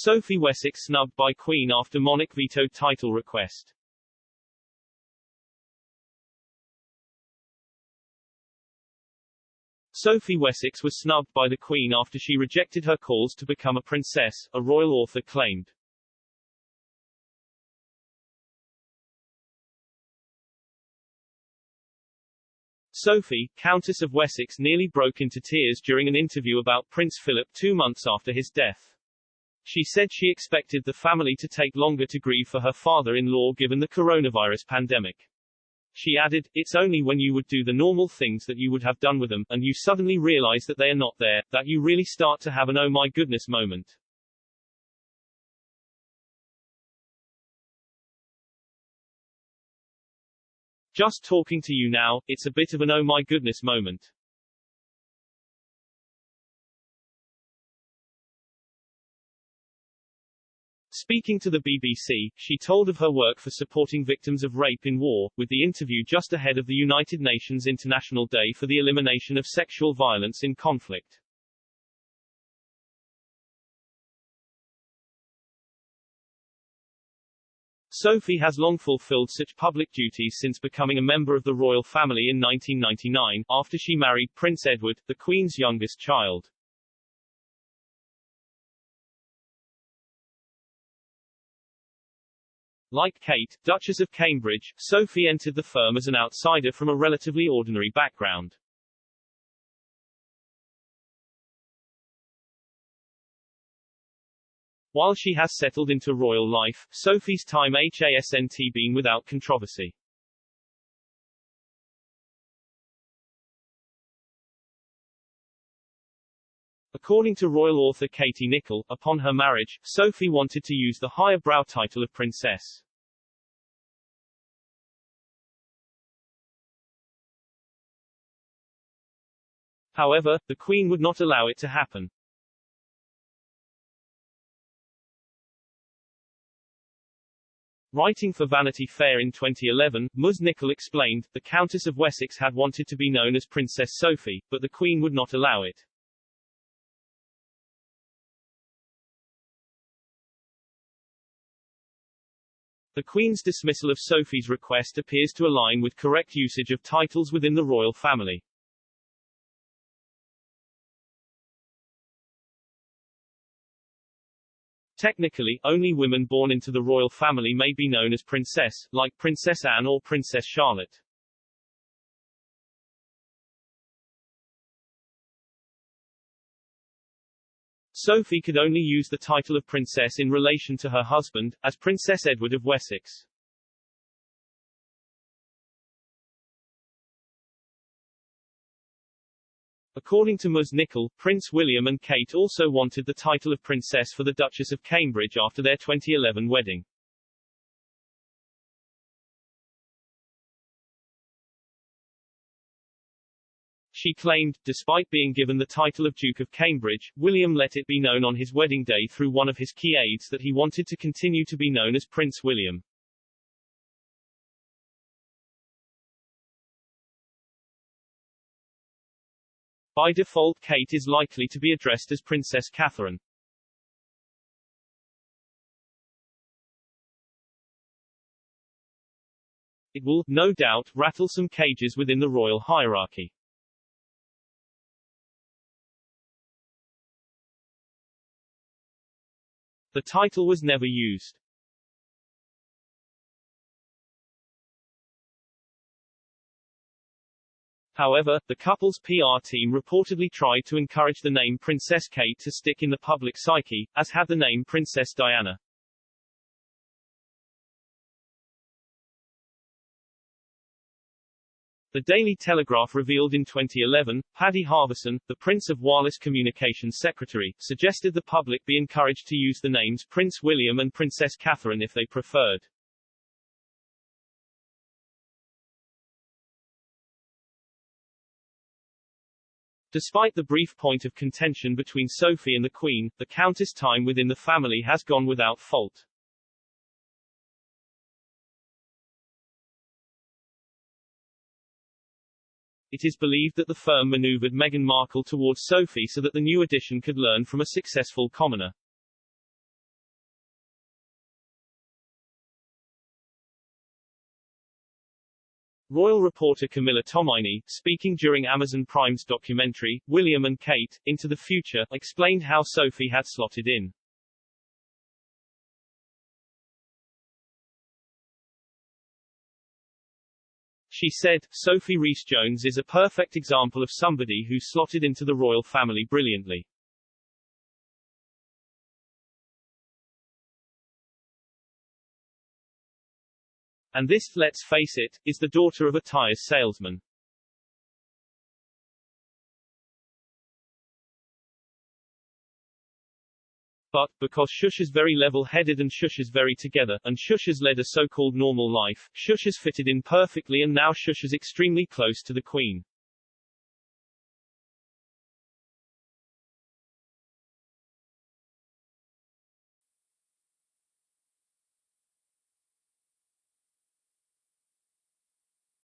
Sophie Wessex snubbed by Queen after Monarch vetoed title request. Sophie Wessex was snubbed by the Queen after she rejected her calls to become a princess, a royal author claimed. Sophie, Countess of Wessex, nearly broke into tears during an interview about Prince Philip 2 months after his death. She said she expected the family to take longer to grieve for her father-in-law given the coronavirus pandemic. She added, "It's only when you would do the normal things that you would have done with them, and you suddenly realize that they are not there, that you really start to have an oh my goodness moment." Just talking to you now, it's a bit of an oh my goodness moment. Speaking to the BBC, she told of her work for supporting victims of rape in war, with the interview just ahead of the United Nations International Day for the Elimination of Sexual Violence in Conflict. Sophie has long fulfilled such public duties since becoming a member of the royal family in 1999, after she married Prince Edward, the Queen's youngest child. Like Kate, Duchess of Cambridge, Sophie entered the firm as an outsider from a relatively ordinary background. While she has settled into royal life, Sophie's time hasn't been without controversy. According to royal author Katie Nicholl, upon her marriage, Sophie wanted to use the higher brow title of princess. However, the Queen would not allow it to happen. Writing for Vanity Fair in 2011, Ms. Nicholl explained, the Countess of Wessex had wanted to be known as Princess Sophie, but the Queen would not allow it. The Queen's dismissal of Sophie's request appears to align with correct usage of titles within the royal family. Technically, only women born into the royal family may be known as princess, like Princess Anne or Princess Charlotte. Sophie could only use the title of princess in relation to her husband, as Princess Edward of Wessex. According to Ms. Nicholl, Prince William and Kate also wanted the title of princess for the Duchess of Cambridge after their 2011 wedding. She claimed, despite being given the title of Duke of Cambridge, William let it be known on his wedding day through one of his key aides that he wanted to continue to be known as Prince William. By default, Kate is likely to be addressed as Princess Catherine. It will, no doubt, rattle some cages within the royal hierarchy. The title was never used. However, the couple's PR team reportedly tried to encourage the name Princess Kate to stick in the public psyche, as had the name Princess Diana. The Daily Telegraph revealed in 2011, Paddy Harverson, the Prince of Wales Communications Secretary, suggested the public be encouraged to use the names Prince William and Princess Catherine if they preferred. Despite the brief point of contention between Sophie and the Queen, the Countess' time within the family has gone without fault. It is believed that the firm maneuvered Meghan Markle towards Sophie so that the new addition could learn from a successful commoner. Royal reporter Camilla Tomaini, speaking during Amazon Prime's documentary, William and Kate, Into the Future, explained how Sophie had slotted in. She said, Sophie Rhys-Jones is a perfect example of somebody who slotted into the royal family brilliantly. And this, let's face it, is the daughter of a tires salesman. But, because Shush is very level-headed and Shush is very together, and Shush has led a so-called normal life, Shush has fitted in perfectly and now Shush is extremely close to the Queen.